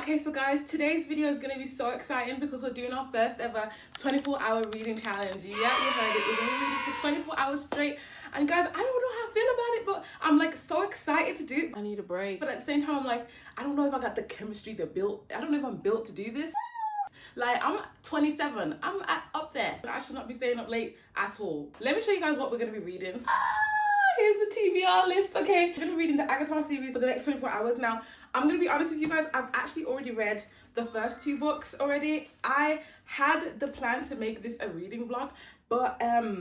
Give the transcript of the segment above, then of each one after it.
Okay, so guys, today's video is going to be so exciting because we're doing our first ever 24-hour reading challenge. Yeah, you heard it. We're going to be reading for 24 hours straight. And guys, I don't know how I feel about it, but I'm like so excited to do it. I need a break. But at the same time, I'm like, I don't know if I got the chemistry, I don't know if I'm built to do this. Like, I'm 27. I'm up there. I should not be staying up late at all. Let me show you guys what we're going to be reading. Here's the TBR list. Okay, we're going to be reading the ACOTAR series for the next 24 hours. Now, I'm going to be honest with you guys. I've actually already read the first 2 books already. I had the plan to make this a reading vlog, but I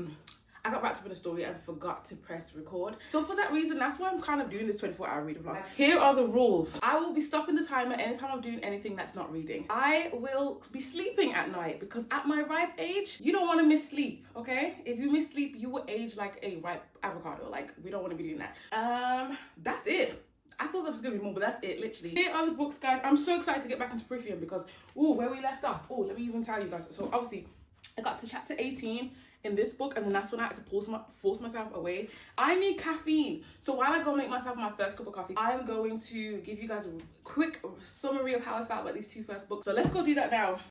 got wrapped up in a story and forgot to press record. So for that reason, that's why I'm kind of doing this 24-hour reading vlog. Here are the rules. I will be stopping the timer anytime I'm doing anything that's not reading. I will be sleeping at night because at my ripe age, you don't want to miss sleep, okay? If you miss sleep, you will age like a ripe avocado. Like, we don't want to be doing that. That's it. I thought there was gonna be more, but that's it, literally. Here are the books, guys. I'm so excited to get back into Peripherum because, where we left off. Let me even tell you guys. So obviously, I got to chapter 18 in this book, and then that's when I had to force myself away. I need caffeine. So while I go make myself my first cup of coffee, I'm going to give you guys a quick summary of how I felt about these 2 first books. So let's go do that now.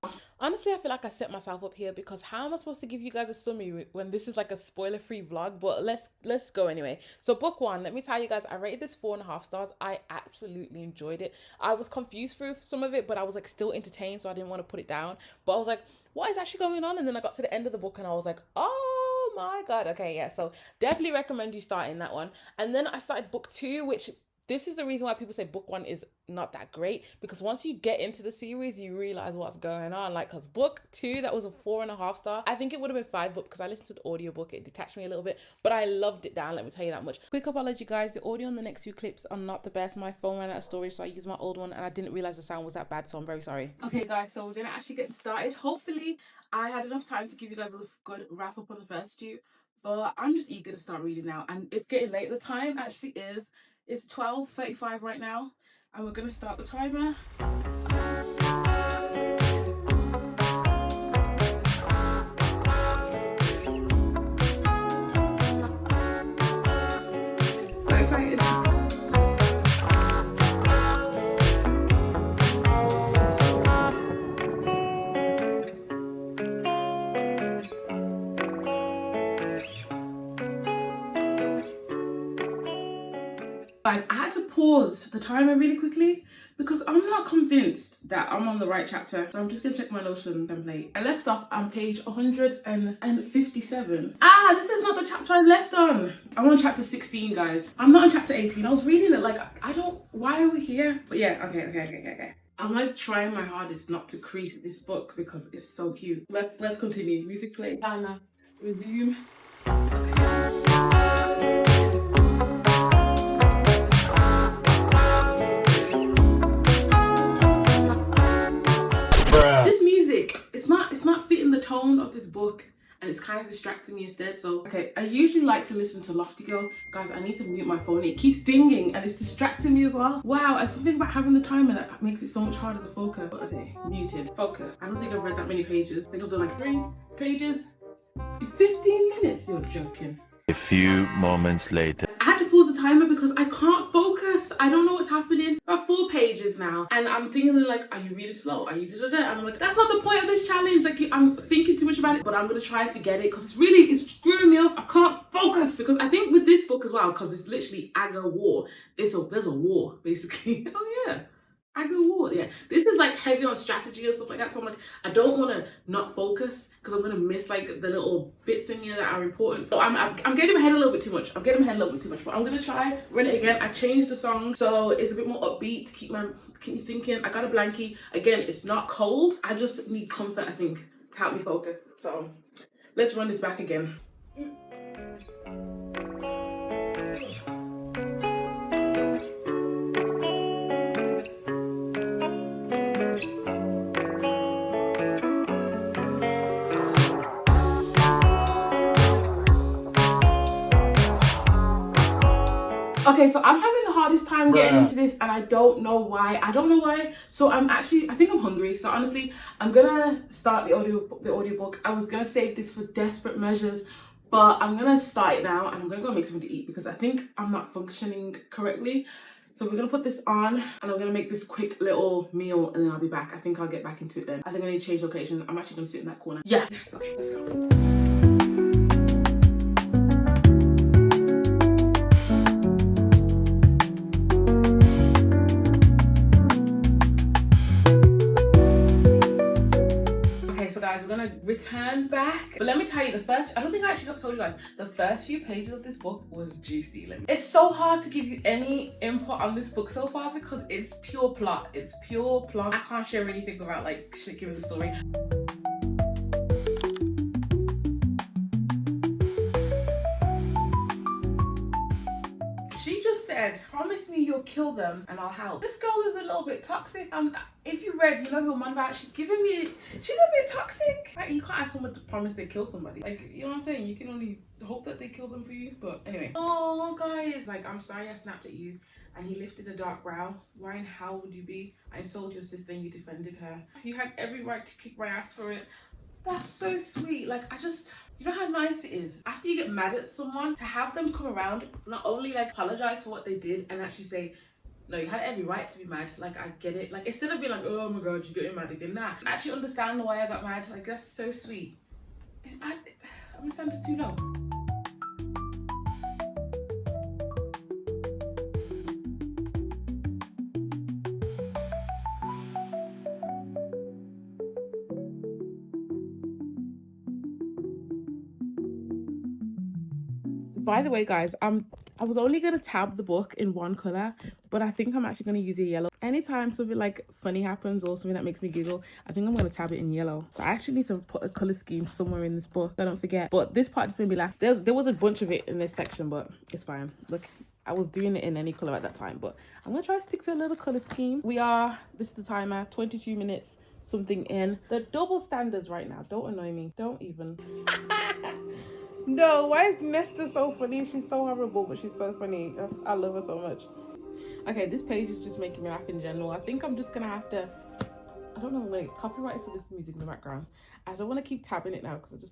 Honestly, I feel like I set myself up here because how am I supposed to give you guys a summary when this is like a spoiler-free vlog? But let's go anyway. So book 1, let me tell you guys, I rated this 4.5 stars. I absolutely enjoyed it. I was confused through some of it, but I was like still entertained, so I didn't want to put it down. But I was like, what is actually going on? And then I got to the end of the book and I was like, oh my god, okay, yeah. So definitely recommend you starting that one. And then I started book 2, which this is the reason why people say book 1 is not that great, because once you get into the series, you realize what's going on. Like, because book 2, that was a 4.5 star. I think it would have been 5, but because I listened to the audiobook, it detached me a little bit, but I loved it down, let me tell you that much. Quick apology, guys, the audio on the next few clips are not the best. My phone ran out of storage, so I used my old one, and I didn't realize the sound was that bad, so I'm very sorry. Okay, guys, so we're gonna actually get started. Hopefully, I had enough time to give you guys a good wrap up on the first 2, but I'm just eager to start reading now, and it's getting late. The time actually is, it's 12:35 right now, and we're gonna start the timer. So excited. Guys, I had to pause the timer really quickly because I'm not convinced that I'm on the right chapter. So I'm just gonna check my Notion template. I left off on page 157. This is not the chapter I left on. I'm on chapter 16, guys. I'm not on chapter 18. I was reading it like, why are we here? But yeah, okay. I'm like trying my hardest not to crease this book because it's so cute. Let's continue. Music play. Timer. Resume. It's not fitting the tone of this book, and it's kind of distracting me instead. So okay, I usually like to listen to Lofty Girl. Guys, I need to mute my phone. It keeps dinging and it's distracting me as well. Wow, there's something about having the timer that makes it so much harder to focus. Okay, muted, focus. I don't think I've read that many pages. I think I've done like 3 pages in 15 minutes. You're joking. A few moments later. I had to pause the timer because I can't focus. I don't know what's happening. About 4 pages now, and I'm thinking like, are you really slow? Are you da-da-da? And I'm like, that's not the point of this challenge. Like, I'm thinking too much about it, but I'm gonna try and forget it because it's screwing me up. I can't focus because I think with this book as well, because it's literally Agga war. There's a war basically. Oh yeah. Agga war, yeah. This is like heavy on strategy and stuff like that. So I'm like, I don't want to not focus because I'm gonna miss like the little bits in here that are important. So I'm getting my head a little bit too much. But I'm gonna try run it again. I changed the song so it's a bit more upbeat to keep me thinking. I got a blankie. Again, it's not cold. I just need comfort, I think, to help me focus. So let's run this back again. Okay, so I'm having the hardest time getting into this, and I don't know why. So I think I'm hungry. So honestly, I'm gonna start the audiobook. I was gonna save this for desperate measures, but I'm gonna start it now, and I'm gonna go make something to eat because I think I'm not functioning correctly. So we're gonna put this on and I'm gonna make this quick little meal and then I'll be back. I think I'll get back into it then. I think I need to change location. I'm actually gonna sit in that corner. Yeah, okay, let's go. Guys, we're gonna return back, but let me tell you, I don't think I actually told you guys, the first few pages of this book was juicy. It's so hard to give you any input on this book so far because it's pure plot. I can't share anything about like giving the story. She just said, promise me you'll kill them and I'll help. This girl is a little bit toxic. If you read, you know who I'm about, she's a bit toxic. Like, you can't ask someone to promise they kill somebody. Like, you know what I'm saying? You can only hope that they kill them for you. But anyway. Oh, guys, like, I'm sorry I snapped at you and you lifted a dark brow. Why in hell would you be? I insulted your sister and you defended her. You had every right to kick my ass for it. That's so sweet. Like, you know how nice it is after you get mad at someone to have them come around, not only like apologize for what they did and actually say, no, you had every right to be mad. Like, I get it. Like, instead of being like, oh my god, you're getting mad again. Nah, actually understand why I got mad. Like, that's so sweet. I misunderstood too, no. By the way, guys, I was only gonna tab the book in one color, but I think I'm actually gonna use a yellow. Anytime something like funny happens or something that makes me giggle, I think I'm gonna tab it in yellow. So I actually need to put a color scheme somewhere in this book so I don't forget. But this part just made me laugh. There was a bunch of it in this section, but it's fine. Look, I was doing it in any color at that time, but I'm gonna try to stick to a little color scheme. This is the timer, 22 minutes something in. The double standards right now, don't annoy me. Don't even. No, why is Nesta so funny? She's so horrible, but she's so funny. I love her so much. Okay, this page is just making me laugh in general. I think I'm just gonna have to, I don't know, like copyright for this music in the background. I don't want to keep tabbing it now because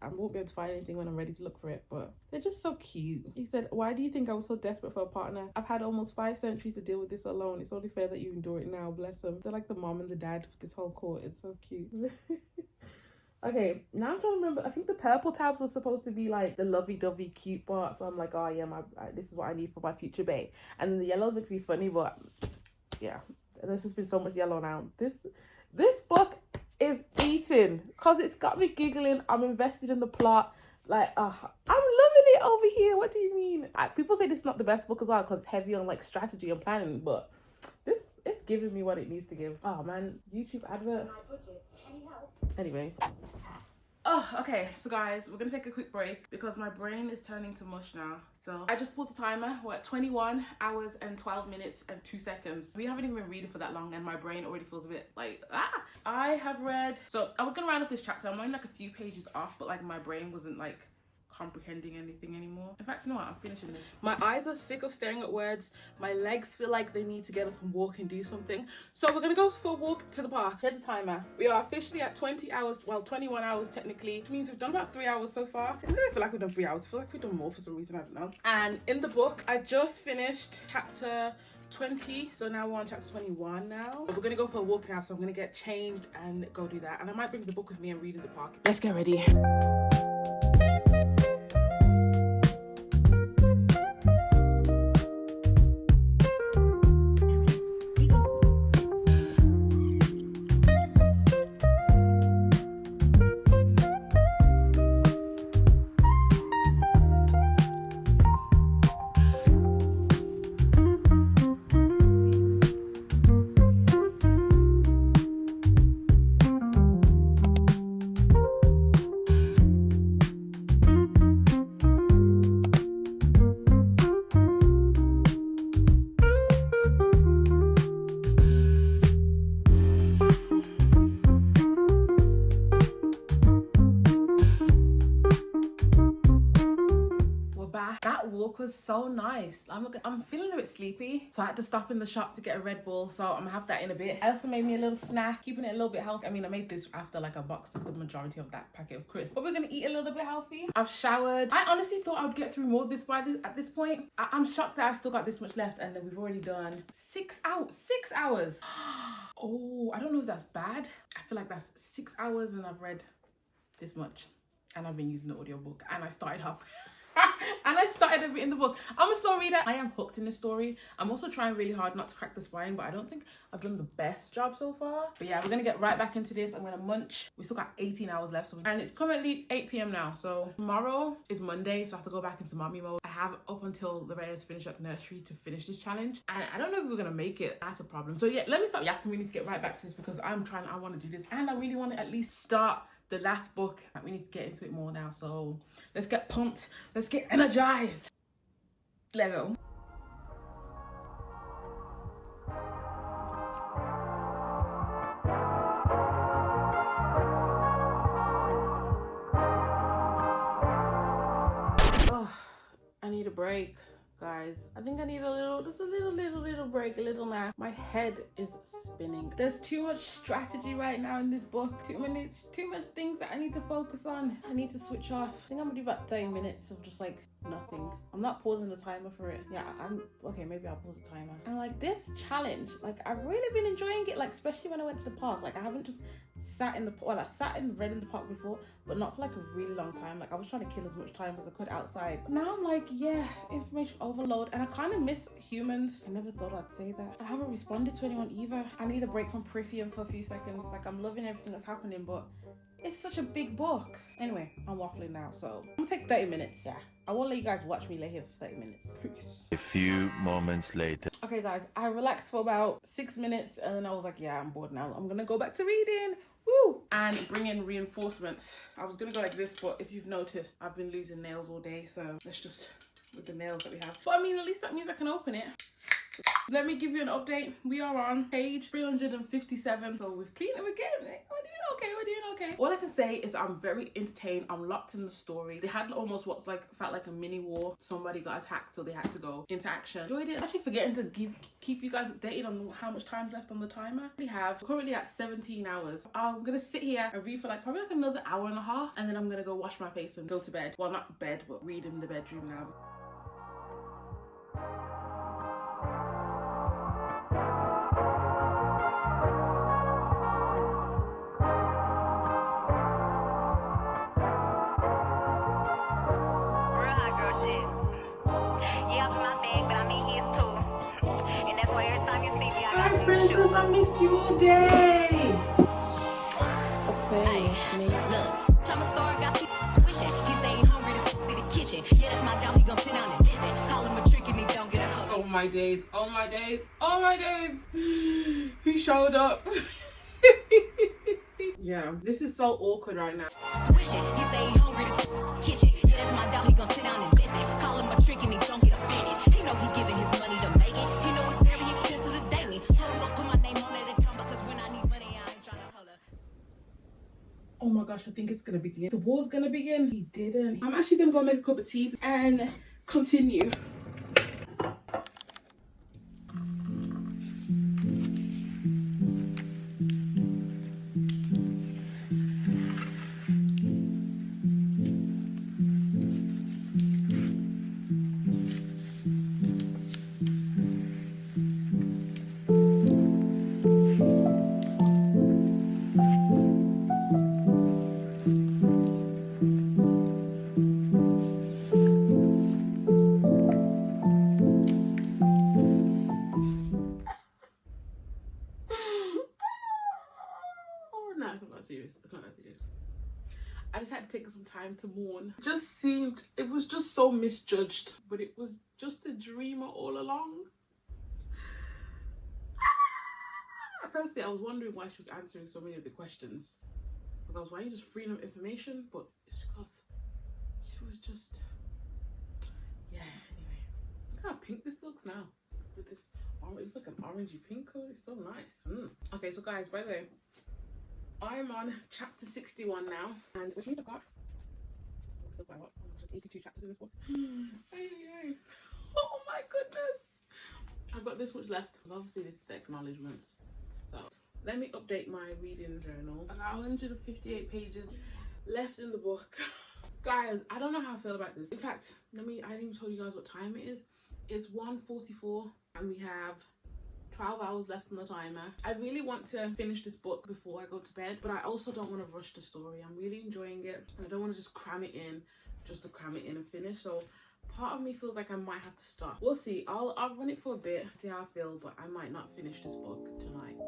I won't be able to find anything when I'm ready to look for it, but they're just so cute. He said, why do you think I was so desperate for a partner? I've had almost 5 centuries to deal with this alone. It's only fair that you endure it now. Bless them. They're like the mom and the dad of this whole court. It's so cute. Okay, now I'm trying to remember. I think the purple tabs were supposed to be like the lovey-dovey cute part. So I'm like, oh yeah, this is what I need for my future bae. And then the yellow's meant to be funny, but yeah, there's just been so much yellow now. This book is eating because it's got me giggling. I'm invested in the plot. Like, I'm loving it over here. What do you mean? People say this is not the best book as well because it's heavy on like strategy and planning, but it's giving me what it needs to give. Oh man, YouTube advert. Anyway. Oh, okay. So guys, we're gonna take a quick break because my brain is turning to mush now. So I just paused the timer. We're at 21 hours and 12 minutes and 2 seconds. We haven't even been reading for that long and my brain already feels a bit like, I have read. So I was gonna round up this chapter. I'm only like a few pages off, but like my brain wasn't like comprehending anything anymore. In fact, you know what? I'm finishing this. My eyes are sick of staring at words. My legs feel like they need to get up and walk and do something. So we're gonna go for a walk to the park. Here's the timer. We are officially at 20 hours, well, 21 hours technically, which means we've done about 3 hours so far. It doesn't feel like we've done 3 hours. I feel like we've done more for some reason, I don't know. And in the book, I just finished chapter 20, so now we're on chapter 21 now. But we're gonna go for a walk now, so I'm gonna get changed and go do that. And I might bring the book with me and read in the park. Let's get ready. was so nice. I'm feeling a bit sleepy, so I had to stop in the shop to get a Red Bull, so I'm gonna have that in a bit. I also made me a little snack, keeping it a little bit healthy. I mean, I made this after like a box with the majority of that packet of crisps, but we're gonna eat a little bit healthy. I've showered. I honestly thought I would get through more of this at this point. I'm shocked that I still got this much left, and then we've already done 6 hours. 6 hours. Oh, I don't know if that's bad. I feel like that's 6 hours and I've read this much, and I've been using the audiobook, and I started off and I started a bit in the book. I'm a story reader. I am hooked in this story. I'm also trying really hard not to crack the spine, but I don't think I've done the best job so far. But yeah, we're gonna get right back into this. I'm gonna munch. We still got 18 hours left, and it's currently 8 p.m. now, so tomorrow is Monday, so I have to go back into mommy mode. I have up until the Raiders finish up nursery to finish this challenge, and I don't know if we're gonna make it. That's a problem. So yeah, let me stop yapping. We need to get right back to this because I want to do this, and I really want to at least start the last book. We need to get into it more now, so let's get pumped, let's get energized. Let's go. Oh, I need a break, guys. I think I need just a little break, a little nap. My head is spinning. There's too much strategy right now in this book. Too much things that I need to focus on. I need to switch off. I think I'm gonna do about 30 minutes of just like nothing. I'm not pausing the timer for it. Yeah, okay, maybe I'll pause the timer. And like this challenge, like I've really been enjoying it, like especially when I went to the park. Like I haven't just sat in the I sat and read in the park before, but not for like a really long time. Like I was trying to kill as much time as I could outside. But now I'm like, yeah, information overload, and I kind of miss humans. I never thought I'd say that. I haven't responded to anyone either. I need a break from Prithium for a few seconds. Like I'm loving everything that's happening, but it's such a big book. Anyway, I'm waffling now, so I'm gonna take 30 minutes. Yeah, I won't let you guys watch me lay here for 30 minutes. Peace. A few moments later. Okay guys, I relaxed for about 6 minutes, and then I was like, yeah, I'm bored now. I'm gonna go back to reading. Woo! And bring in reinforcements. I was gonna go like this, but if you've noticed, I've been losing nails all day, so let's just with the nails that we have. But I mean, at least that means I can open it. Let me give you an update. We are on page 357, so we've cleaned it. We're getting it. We're doing okay. We're doing okay. All I can say is I'm very entertained. I'm locked in the story. They had almost what's like felt like a mini war. Somebody got attacked, so they had to go into action. Enjoyed it. Actually forgetting to keep you guys updated on how much time's left on the timer. We have currently at 17 hours. I'm gonna sit here and read for like probably like another hour and a half, and then I'm gonna go wash my face and go to bed. Well, not bed, but read in the bedroom now. I missed you all day. Aquarius, me. Look, Chama Star got you wishing. He say he hungry to the kitchen. Yeah, that's my dog. He gon' sit down and listen. Call him a trick and he don't get a hug. Oh my days. Oh my days. Oh my days. He showed up. Yeah, this is so awkward right now. Wishing. He say he hungry to the kitchen. Yeah, that's my dog. He gon' sit down and listen. Call him a trick and he don't get offended. He know he giving his money to make it. He know it's very expensive to daily. Oh my gosh, I think it's gonna begin. The war's gonna begin. He didn't. I'm actually gonna go make a cup of tea and continue. I just had to take some time to mourn. It was just so misjudged, but it was just a dreamer all along. Firstly, I was wondering why she was answering so many of the questions. Because why are you just freeing up information? But it's because she was just, yeah, anyway. Look how pink this looks now. With this orange, it's like an orangey pink color. It's so nice. Okay, so guys, by the way, I'm on chapter 61 now, and which means I've got 82 chapters in this book. Oh my goodness. I've got this much left. Obviously, this is the acknowledgements. So let me update my reading journal. I got 158 pages left in the book. Guys, I don't know how I feel about this. In fact, I didn't even tell you guys what time it is. It's 1:44 and we have 12 hours left on the timer. I really want to finish this book before I go to bed, but I also don't want to rush the story. I'm really enjoying it and I don't want to just cram it in just to cram it in and finish. So part of me feels like I might have to stop. We'll see. I'll run it for a bit, see how I feel, but I might not finish this book tonight.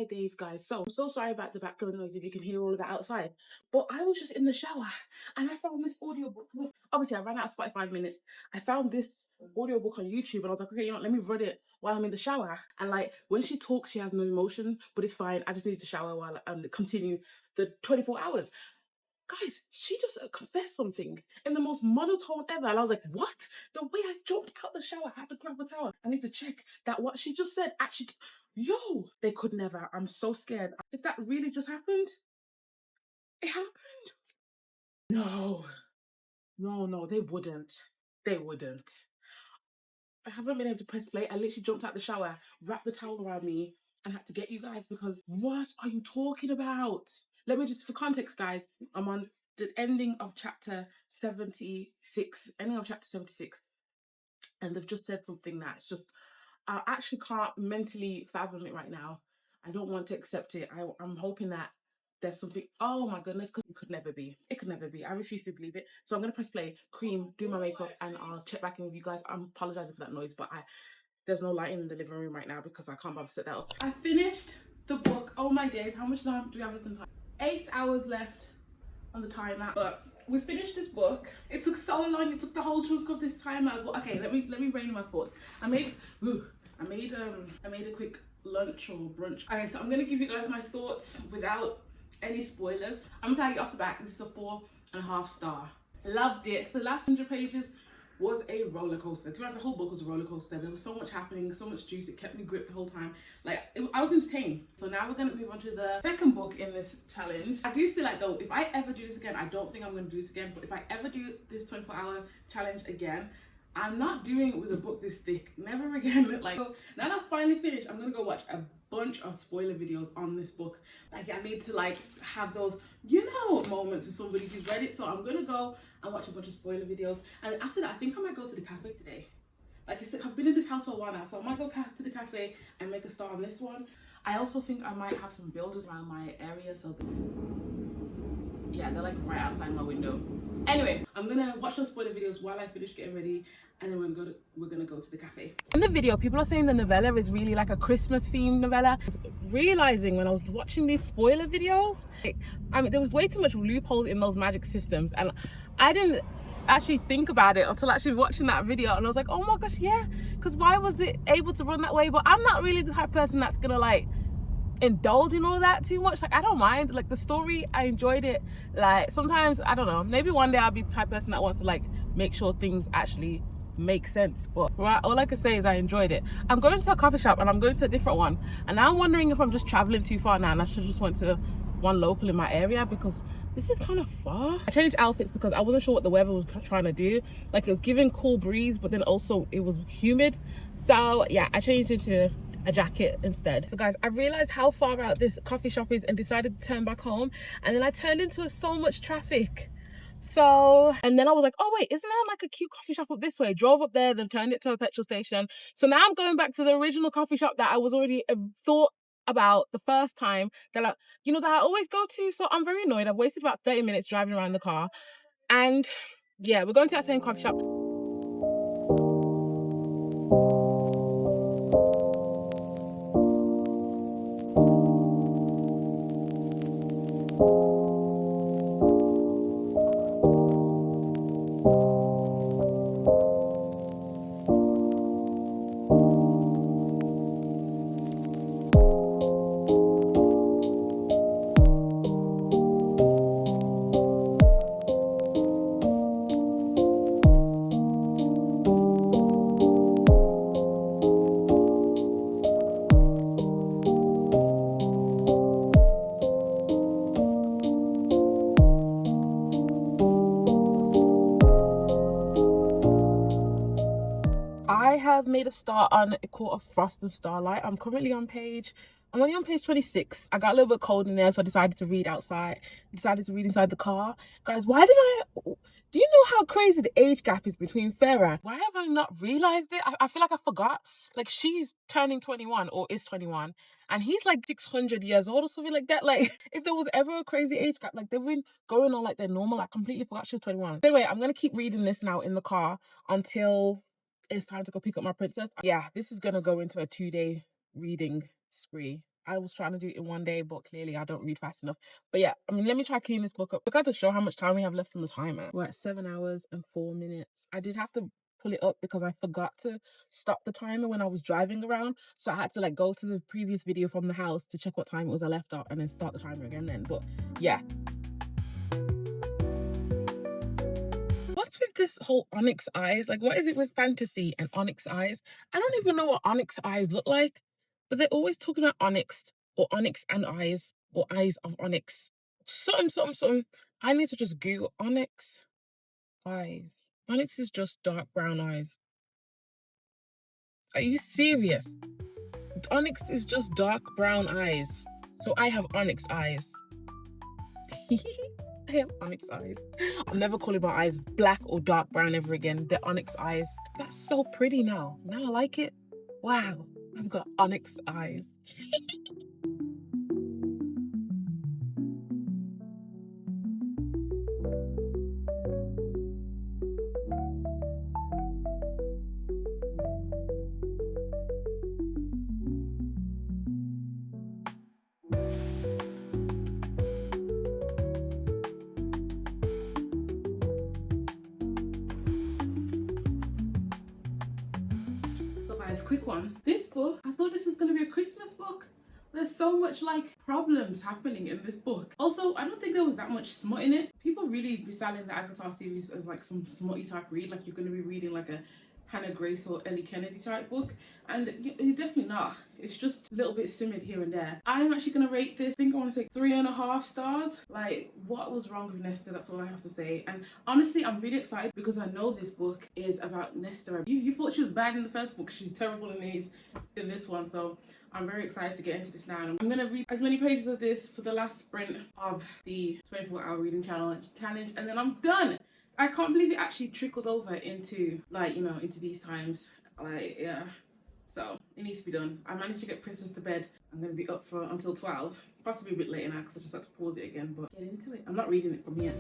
Days, guys. So I'm so sorry about the background noise if you can hear all of that outside, but I was just in the shower and I found this audiobook. Obviously I ran out of Spotify minutes. I found this audiobook on YouTube and I was like, okay, you know what, let me run it while I'm in the shower. And like when she talks she has no emotion, but it's fine. I just need to shower while I continue the 24 hours. Guys, she just confessed something in the most monotone ever. And I was like, what? The way I jumped out the shower, I had to grab a towel. I need to check that what she just said actually. Yo, they could never. I'm so scared. If that really just happened, it happened. No, no, they wouldn't. They wouldn't. I haven't been able to press play. I literally jumped out the shower, wrapped the towel around me, and had to get you guys because what are you talking about? Let me just, for context, guys, I'm on the ending of chapter 76, and they've just said something that's just, I actually can't mentally fathom it right now. I don't want to accept it. I'm hoping that there's something, oh my goodness, because it could never be. It could never be. I refuse to believe it. So I'm going to press play, cream, do my makeup, and I'll check back in with you guys. I'm apologizing for that noise, but there's no lighting in the living room right now because I can't bother to set that up. I finished the book. Oh my days, how much time do we have left in time? 8 hours left on the timer, but we finished this book. It took so long. It took the whole chunk of this timer. But okay, let me rein in my thoughts. I made a quick lunch or brunch. Okay, so I'm gonna give you guys my thoughts without any spoilers. I'm gonna tell you off the back, this is a 4.5 star. Loved it. The last 100 pages was a roller coaster. To be honest, the whole book was a roller coaster. There was so much happening, so much juice. It kept me gripped the whole time. Like, I was entertained. So now we're gonna move on to the second book in this challenge. I do feel like though, if I ever do this again, I don't think I'm gonna do this again, but if I ever do this 24-hour challenge again, I'm not doing it with a book this thick. Never again. Like, so now that I've finally finished, I'm gonna go watch a bunch of spoiler videos on this book. Like, I need to like have those, you know, moments with somebody who's read it. So I'm gonna go and watch a bunch of spoiler videos. And after that, I think I might go to the cafe today. Like, I've been in this house for a while now, so I might go to the cafe and make a start on this one. I also think I might have some builders around my area, so yeah, they're like right outside my window. Anyway, I'm gonna watch those spoiler videos while I finish getting ready, and then we're gonna go to the cafe. In the video, people are saying the novella is really like a Christmas themed novella. I was realizing when I was watching these spoiler videos, I mean, there was way too much loopholes in those magic systems, and I didn't actually think about it until actually watching that video, and I was like, oh my gosh, yeah, because why was it able to run that way? But I'm not really the type of person that's gonna like indulge in all that too much. Like, I don't mind, like, the story, I enjoyed it. Like, sometimes, I don't know, maybe one day I'll be the type of person that wants to like make sure things actually make sense, but right, all I can say is I enjoyed it. I'm going to a coffee shop and I'm going to a different one, and I'm wondering if I'm just traveling too far now and I should just went to one local in my area, because this is kind of far. I changed outfits because I wasn't sure what the weather was trying to do. Like, it was giving cool breeze, but then also it was humid. So yeah, I changed into a jacket instead. So guys, I realized how far out this coffee shop is and decided to turn back home, and then I turned into so much traffic. So, and then I was like, oh wait, isn't there like a cute coffee shop up this way? Drove up there, then turned it to a petrol station. So now I'm going back to the original coffee shop that I was already thought about the first time, that I always go to. So I'm very annoyed. I've wasted about 30 minutes driving around the car. And yeah, we're going to that same coffee shop. I have made a start on ACOTAR Frost and Starlight. I'm only on page 26. I got a little bit cold in there, so I decided to read outside. Decided to read inside the car. Guys, why did I... Do you know how crazy the age gap is between Farah? Why have I not realised it? I feel like I forgot. Like, she's turning 21 or is 21. And he's like 600 years old or something like that. Like, if there was ever a crazy age gap, like, they've been going on like they're normal. I completely forgot she was 21. Anyway, I'm going to keep reading this now in the car until it's time to go pick up my princess. Yeah, this is gonna go into a 2-day reading spree. I was trying to do it in 1 day, but clearly I don't read fast enough. But yeah, I mean, let me try cleaning this book up. Look at the show how much time we have left on the timer. We're at 7 hours and 4 minutes. I did have to pull it up because I forgot to stop the timer when I was driving around. So I had to like go to the previous video from the house to check what time it was I left out and then start the timer again then. But yeah. What's with this whole onyx eyes? Like, what is it with fantasy and onyx eyes? I don't even know what onyx eyes look like, but they're always talking about onyx or onyx and eyes or eyes of onyx. Something. I need to just Google onyx eyes. Onyx is just dark brown eyes. Are you serious? Onyx is just dark brown eyes. So I have onyx eyes. I have onyx eyes. I'm never calling my eyes black or dark brown ever again. They're onyx eyes. That's so pretty now. Now I like it. Wow, I've got onyx eyes. Quick one. This book, I thought this was going to be a Christmas book. There's so much like problems happening in this book. Also, I don't think there was that much smut in it. People really be selling the ACOTAR series as like some smutty type read, like you're going to be reading like a Hannah Grace or Ellie Kennedy type book, and you're definitely not. It's just a little bit simmered here and there. I'm actually going to rate this, I think I want to say 3.5 stars. Like, what was wrong with Nesta? That's all I have to say. And honestly, I'm really excited because I know this book is about Nesta. You thought she was bad in the first book, she's terrible in this one, so I'm very excited to get into this now. And I'm going to read as many pages of this for the last sprint of the 24-hour reading challenge, and then I'm done. I can't believe it actually trickled over into, like, you know, into these times. Like, yeah. So, it needs to be done. I managed to get Princess to bed. I'm going to be up for until 12. Possibly a bit later now because I just had to pause it again. But get into it. I'm not reading it from here.